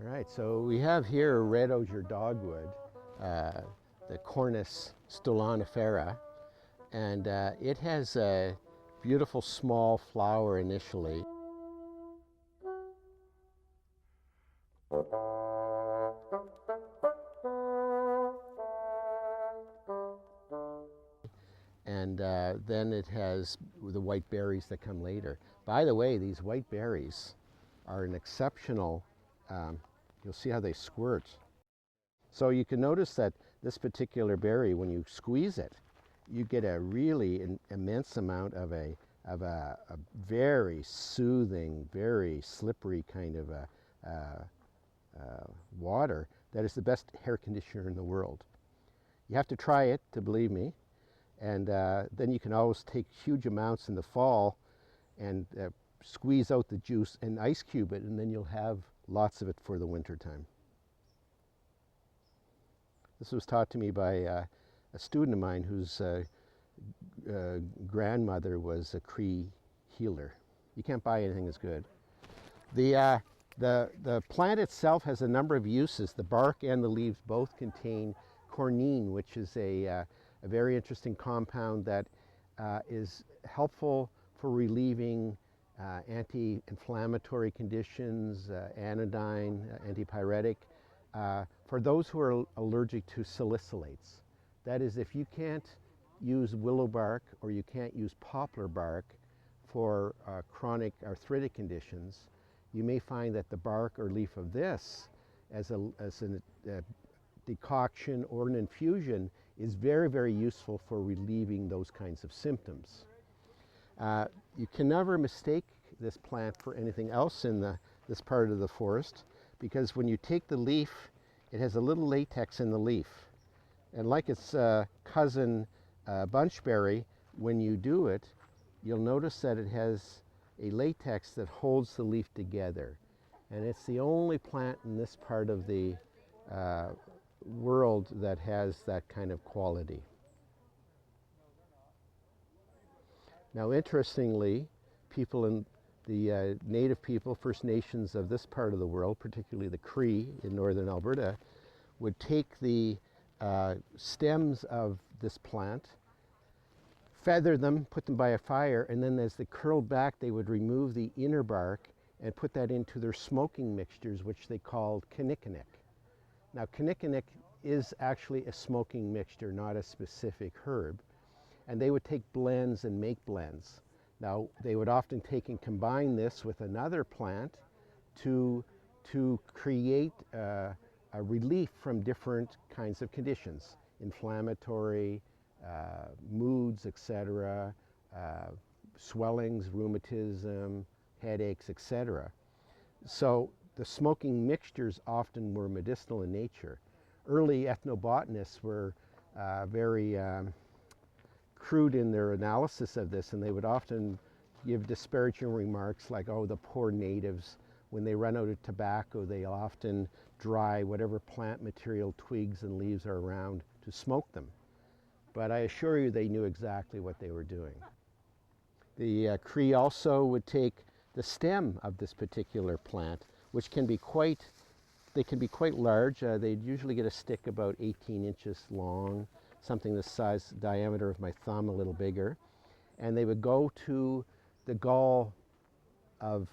All right, so we have here Red Osier Dogwood, the Cornus stolonifera, and it has a beautiful small flower initially. And then it has the white berries that come later. By the way, these white berries are an exceptional, you'll see how they squirt. So you can notice that this particular berry, when you squeeze it, you get a really immense amount of a very soothing, very slippery kind of water that is the best hair conditioner in the world. You have to try it to believe me. And then you can always take huge amounts in the fall and squeeze out the juice and ice cube it, and then you'll have lots of it for the winter time. This was taught to me by a student of mine whose grandmother was a Cree healer. You can't buy anything as good. The plant itself has a number of uses. The bark and the leaves both contain cornine, which is a very interesting compound that is helpful for relieving anti-inflammatory conditions, anodyne, antipyretic, for those who are allergic to salicylates. That is, if you can't use willow bark or you can't use poplar bark for chronic arthritic conditions, you may find that the bark or leaf of this as a decoction or an infusion is very, very useful for relieving those kinds of symptoms. You can never mistake this plant for anything else in this part of the forest, because when you take the leaf, it has a little latex in the leaf. And like its cousin bunchberry, when you do it, you'll notice that it has a latex that holds the leaf together. And it's the only plant in this part of the world that has that kind of quality. Now, interestingly, people in the native people, First Nations of this part of the world, particularly the Cree in northern Alberta, would take the stems of this plant, feather them, put them by a fire, and then as they curled back, they would remove the inner bark and put that into their smoking mixtures, which they called kinnikinnick. Now, kinnikinnick is actually a smoking mixture, not a specific herb. And they would take blends and make blends. Now, they would often take and combine this with another plant to create a relief from different kinds of conditions, inflammatory, moods, etc., swellings, rheumatism, headaches, etc. So the smoking mixtures often were medicinal in nature. Early ethnobotanists were very crude in their analysis of this, and they would often give disparaging remarks like, oh, the poor natives, when they run out of tobacco, they often dry whatever plant material, twigs and leaves are around to smoke them. But I assure you they knew exactly what they were doing. The Cree also would take the stem of this particular plant, which can be quite large. They'd usually get a stick about 18 inches long, something the size, diameter of my thumb, a little bigger. And they would go to the gall of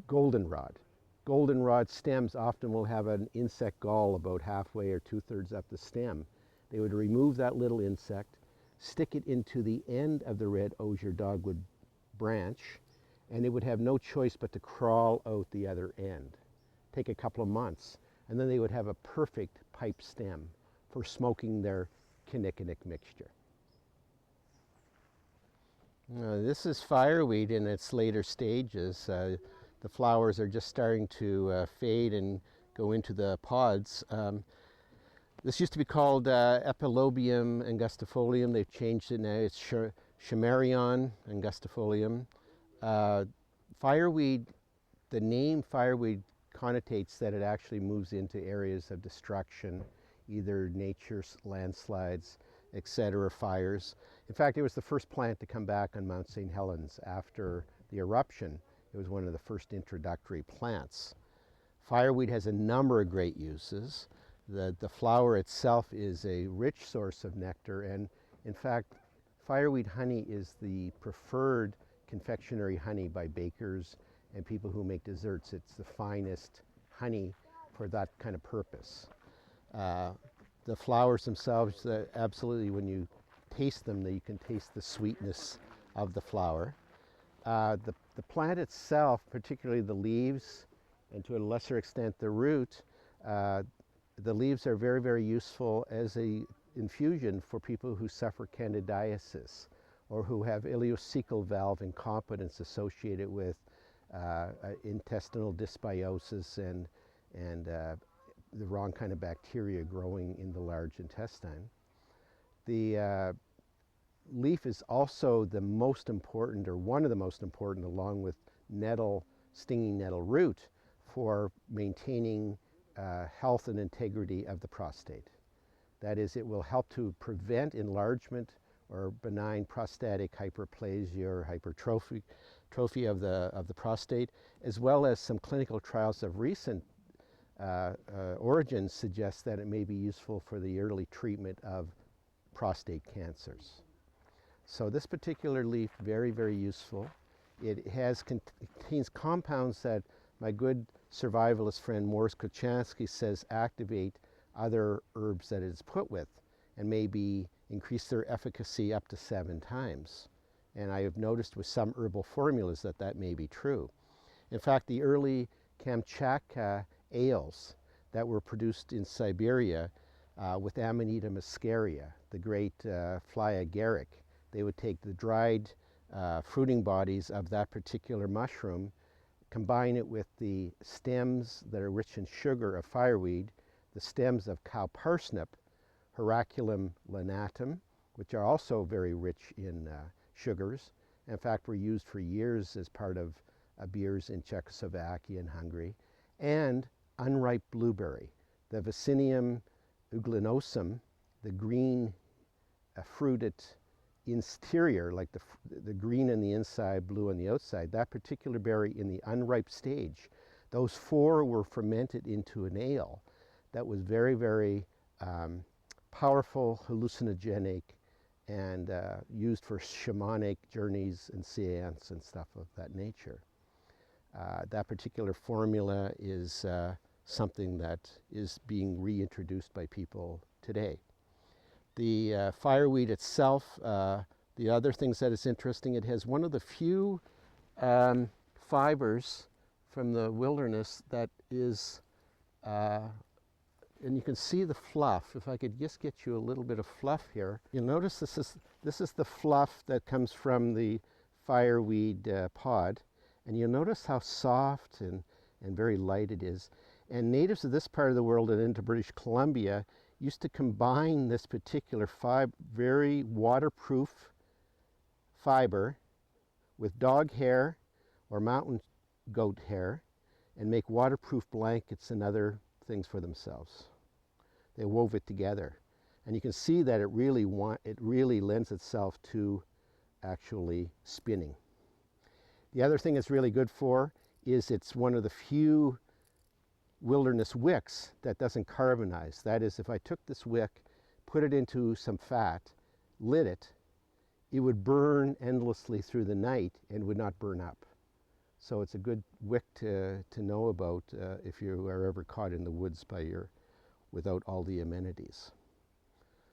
goldenrod. Goldenrod stems often will have an insect gall about halfway or 2/3 up the stem. They would remove that little insect, stick it into the end of the Red Osier Dogwood branch, and it would have no choice but to crawl out the other end. Take a couple of months, and then they would have a perfect pipe stem for smoking their kinnikinnick mixture. This is fireweed in its later stages. The flowers are just starting to fade and go into the pods. This used to be called Epilobium angustifolium. They've changed it now. It's Chamerion angustifolium. Fireweed, the name fireweed connotates that it actually moves into areas of destruction, either nature, landslides, etc., fires. In fact, it was the first plant to come back on Mount St. Helens after the eruption. It was one of the first introductory plants. Fireweed has a number of great uses. The flower itself is a rich source of nectar, and in fact, fireweed honey is the preferred confectionery honey by bakers and people who make desserts. It's the finest honey for that kind of purpose. The flowers themselves, absolutely, when you taste them, you can taste the sweetness of the flower. The plant itself, particularly the leaves, and to a lesser extent the root, the leaves are very, very useful as a infusion for people who suffer canadensis or who have ileocecal valve incompetence associated with intestinal dysbiosis and the wrong kind of bacteria growing in the large intestine. The leaf is also the most important, or one of the most important, along with nettle, stinging nettle root, for maintaining health and integrity of the prostate. That is, it will help to prevent enlargement or benign prostatic hyperplasia or hypertrophy of the prostate, as well as some clinical trials of recent origins suggest that it may be useful for the early treatment of prostate cancers. So this particular leaf, very, very useful. It contains compounds that my good survivalist friend Morris Kochanski says activate other herbs that it is put with and maybe increase their efficacy up to 7 times. And I have noticed with some herbal formulas that that may be true. In fact, the early Kamchatka ales that were produced in Siberia with Amanita muscaria, the great fly agaric, they would take the dried fruiting bodies of that particular mushroom, combine it with the stems that are rich in sugar of fireweed, the stems of cow parsnip, Heracleum lanatum, which are also very rich in sugars. In fact, were used for years as part of beers in Czechoslovakia and Hungary, and unripe blueberry, the Vaccinium uliginosum, the green fruited interior, like the green on the inside, blue on the outside, that particular berry in the unripe stage, those 4 were fermented into an ale that was very, very powerful, hallucinogenic, and used for shamanic journeys and seance and stuff of that nature. That particular formula is something that is being reintroduced by people today. The fireweed itself, the other things that is interesting, it has one of the few fibers from the wilderness that is, and you can see the fluff. If I could just get you a little bit of fluff here. You'll notice this is the fluff that comes from the fireweed pod, and you'll notice how soft and very light it is. And natives of this part of the world and into British Columbia used to combine this particular very waterproof fiber with dog hair or mountain goat hair and make waterproof blankets and other things for themselves. They wove it together. And you can see that it really lends itself to actually spinning. The other thing it's really good for is it's one of the few wilderness wicks that doesn't carbonize. That is, if I took this wick, put it into some fat, lit it, it would burn endlessly through the night and would not burn up. So it's a good wick to know about if you are ever caught in the woods without all the amenities.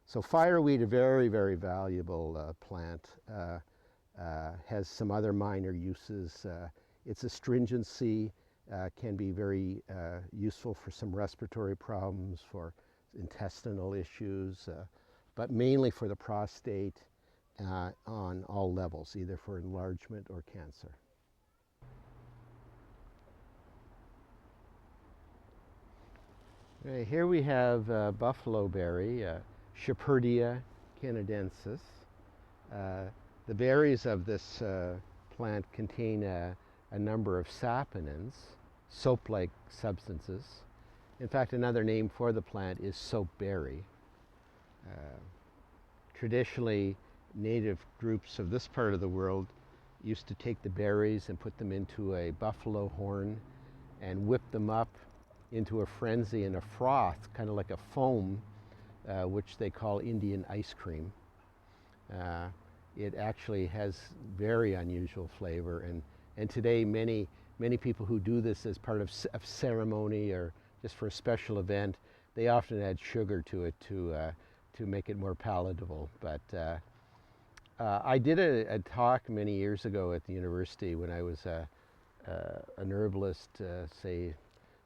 So fireweed, a very, very valuable plant, has some other minor uses. Its astringency can be very useful for some respiratory problems, for intestinal issues, but mainly for the prostate on all levels, either for enlargement or cancer. Okay, here we have Buffaloberry Shepherdia canadensis. The berries of this plant contain a number of saponins, soap-like substances. In fact, another name for the plant is soapberry. Traditionally, native groups of this part of the world used to take the berries and put them into a buffalo horn and whip them up into a frenzy and a froth, kind of like a foam, which they call Indian ice cream. It actually has very unusual flavor, and today many people who do this as part of ceremony or just for a special event, they often add sugar to it to make it more palatable. But I did a talk many years ago at the university when I was an herbalist, say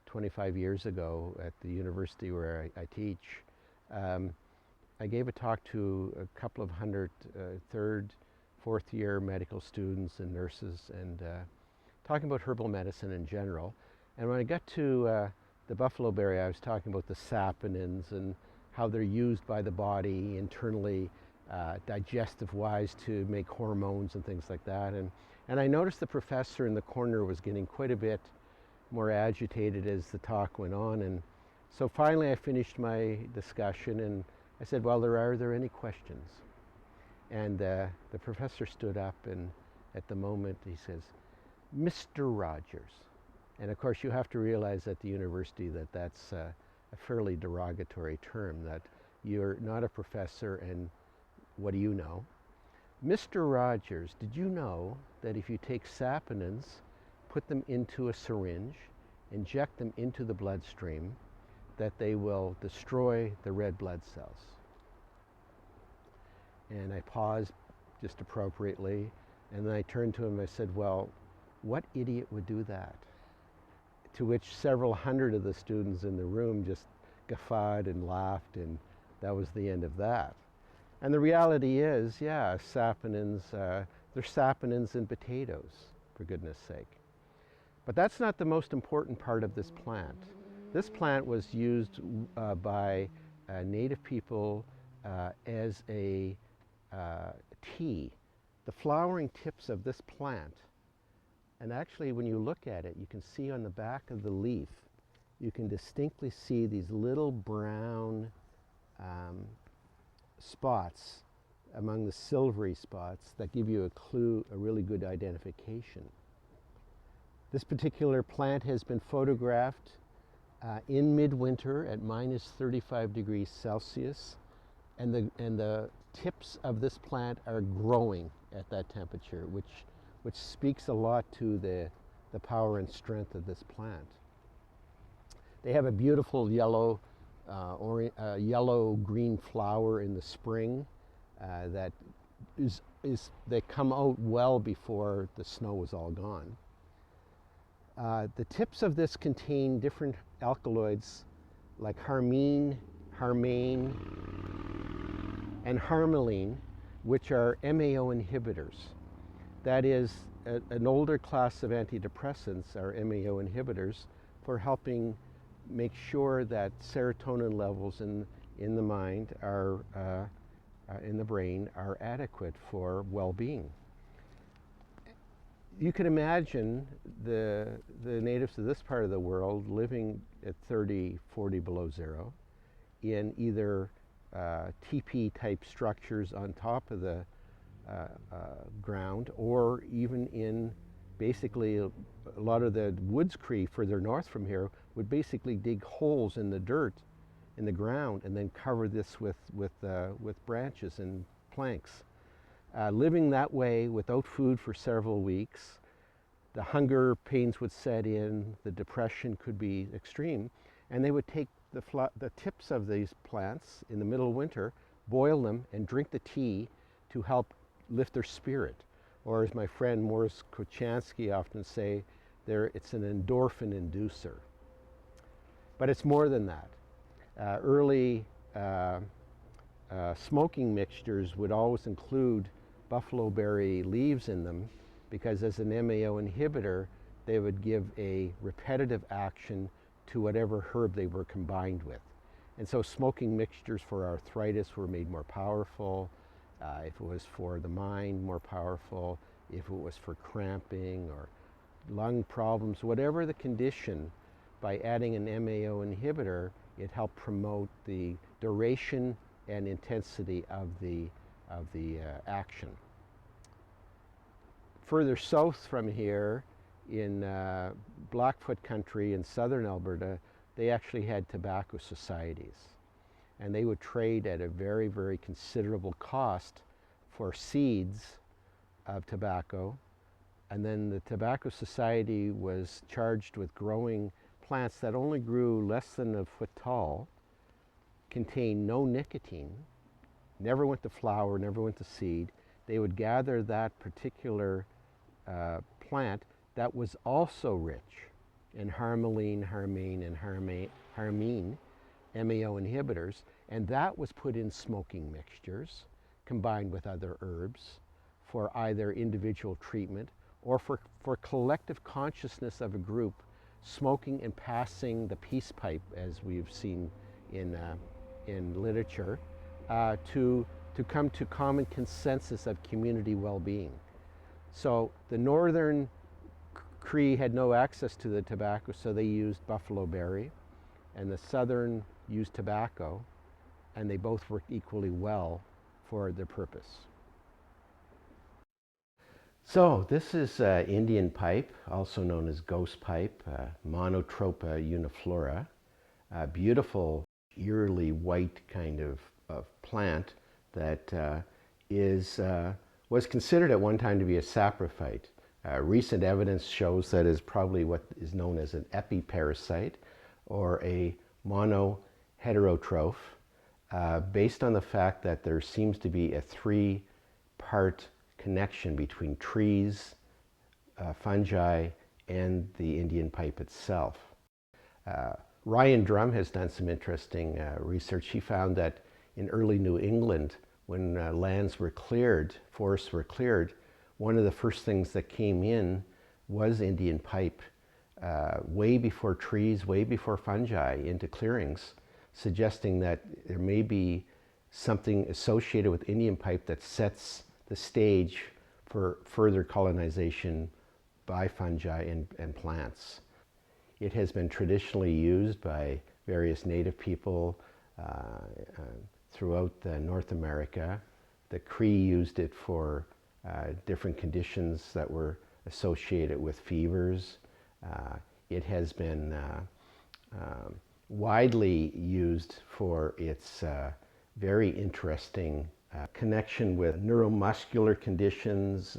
25 years ago at the university where I teach. I gave a talk to a couple of hundred third, fourth year medical students and nurses, and talking about herbal medicine in general. And when I got to the buffaloberry, I was talking about the saponins and how they're used by the body internally, digestive-wise, to make hormones and things like that. And I noticed the professor in the corner was getting quite a bit more agitated as the talk went on. And so finally I finished my discussion and I said, well, are there any questions? And the professor stood up, and at the moment he says, Mr. Rogers. And of course you have to realize at the university that that's a fairly derogatory term, that you're not a professor and what do you know? Mr. Rogers, did you know that if you take saponins, put them into a syringe, inject them into the bloodstream, that they will destroy the red blood cells? And I paused just appropriately, and then I turned to him and I said, well, what idiot would do that? To which several hundred of the students in the room just guffawed and laughed, and that was the end of that. And the reality is, yeah, saponins, there's saponins in potatoes, for goodness sake. But that's not the most important part of this plant. This plant was used by native people as a tea. The flowering tips of this plant, and actually when you look at it, you can see on the back of the leaf, you can distinctly see these little brown spots among the silvery spots that give you a clue, a really good identification. This particular plant has been photographed in midwinter at minus 35 degrees Celsius, and the tips of this plant are growing at that temperature, which speaks a lot to the power and strength of this plant. They have a beautiful yellow green flower in the spring that they come out well before the snow is all gone. The tips of this contain different alkaloids like harmine, harmane, and harmaline, which are MAO inhibitors. That is, an older class of antidepressants are MAO inhibitors for helping make sure that serotonin levels in the mind are in the brain are adequate for well-being. You can imagine the natives of this part of the world living at 30, 40 below zero in either teepee type structures on top of the ground, or even in basically a lot of the Woods Cree further north from here would basically dig holes in the dirt in the ground and then cover this with branches and planks. Living that way without food for several weeks, the hunger pains would set in, the depression could be extreme, and they would take the tips of these plants in the middle of winter, boil them, and drink the tea to help lift their spirit. Or as my friend Morris Kochanski often say, it's an endorphin inducer. But it's more than that. Early smoking mixtures would always include buffaloberry leaves in them, because as an MAO inhibitor, they would give a repetitive action to whatever herb they were combined with. And so smoking mixtures for arthritis were made more powerful. If it was for the mind, more powerful. If it was for cramping or lung problems, whatever the condition, by adding an MAO inhibitor, it helped promote the duration and intensity of the action. Further south from here, in Blackfoot country in southern Alberta, they actually had tobacco societies. And they would trade at a very, very considerable cost for seeds of tobacco. And then the Tobacco Society was charged with growing plants that only grew less than a foot tall, contained no nicotine, never went to flower, never went to seed. They would gather that particular plant that was also rich in harmaline, harmane, and harmine, MAO inhibitors, and that was put in smoking mixtures combined with other herbs for either individual treatment or for collective consciousness of a group, smoking and passing the peace pipe, as we've seen in literature, to come to common consensus of community well-being. So the northern Cree had no access to the tobacco, so they used buffaloberry, and the southern used tobacco, and they both worked equally well for their purpose. So this is Indian pipe, also known as ghost pipe, Monotropa uniflora, a beautiful, eerily white kind of plant that was considered at one time to be a saprophyte. Recent evidence shows that is probably what is known as an epiparasite or a monoheterotroph, based on the fact that there seems to be a three-part connection between trees, fungi, and the Indian pipe itself. Ryan Drum has done some interesting research. He found that in early New England, when lands were cleared, forests were cleared, one of the first things that came in was Indian pipe, way before trees, way before fungi, into clearings, suggesting that there may be something associated with Indian pipe that sets the stage for further colonization by fungi and plants. It has been traditionally used by various native people throughout North America. The Cree used it for different conditions that were associated with fevers. It has been widely used for its very interesting connection with neuromuscular conditions,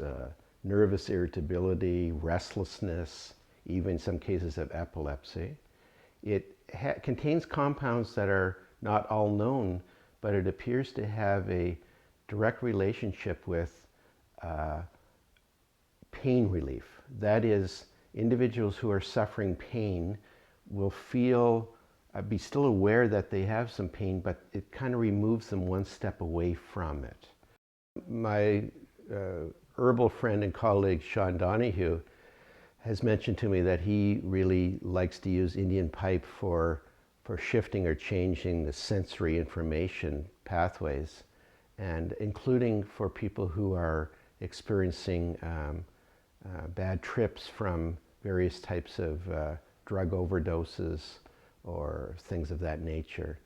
nervous irritability, restlessness, even some cases of epilepsy. It contains compounds that are not all known, but it appears to have a direct relationship with pain relief. That is, individuals who are suffering pain will feel, be still aware that they have some pain, but it kind of removes them one step away from it. My herbal friend and colleague Sean Donahue has mentioned to me that he really likes to use Indian pipe for shifting or changing the sensory information pathways, and including for people who are experiencing bad trips from various types of drug overdoses or things of that nature.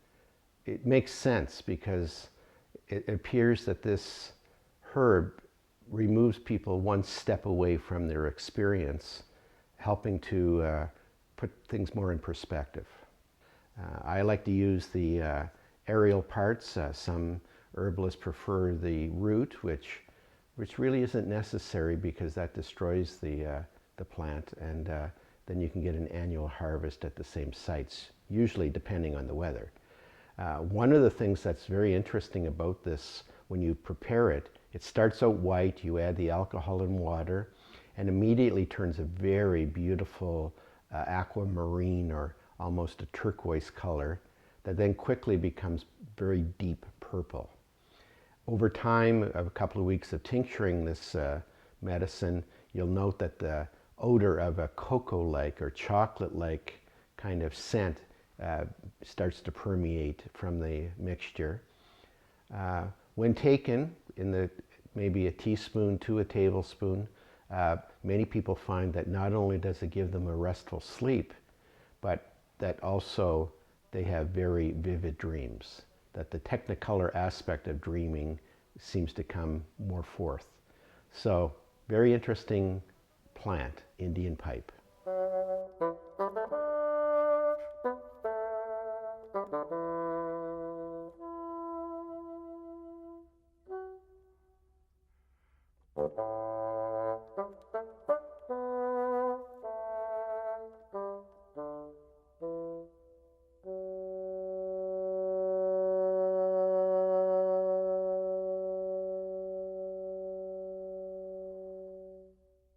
It makes sense because it appears that this herb removes people one step away from their experience, helping to put things more in perspective. I like to use the aerial parts. Some herbalists prefer the root, which really isn't necessary because that destroys the plant, and then you can get an annual harvest at the same sites, usually depending on the weather. One of the things that's very interesting about this, when you prepare it, it starts out white, you add the alcohol and water, and immediately turns a very beautiful aquamarine or almost a turquoise color that then quickly becomes very deep purple. Over time, of a couple of weeks of tincturing this medicine, you'll note that the odor of a cocoa-like or chocolate-like kind of scent starts to permeate from the mixture. When taken in maybe a teaspoon to a tablespoon, many people find that not only does it give them a restful sleep, but that also they have very vivid dreams, that the technicolor aspect of dreaming seems to come more forth. So, very interesting plant, Indian pipe.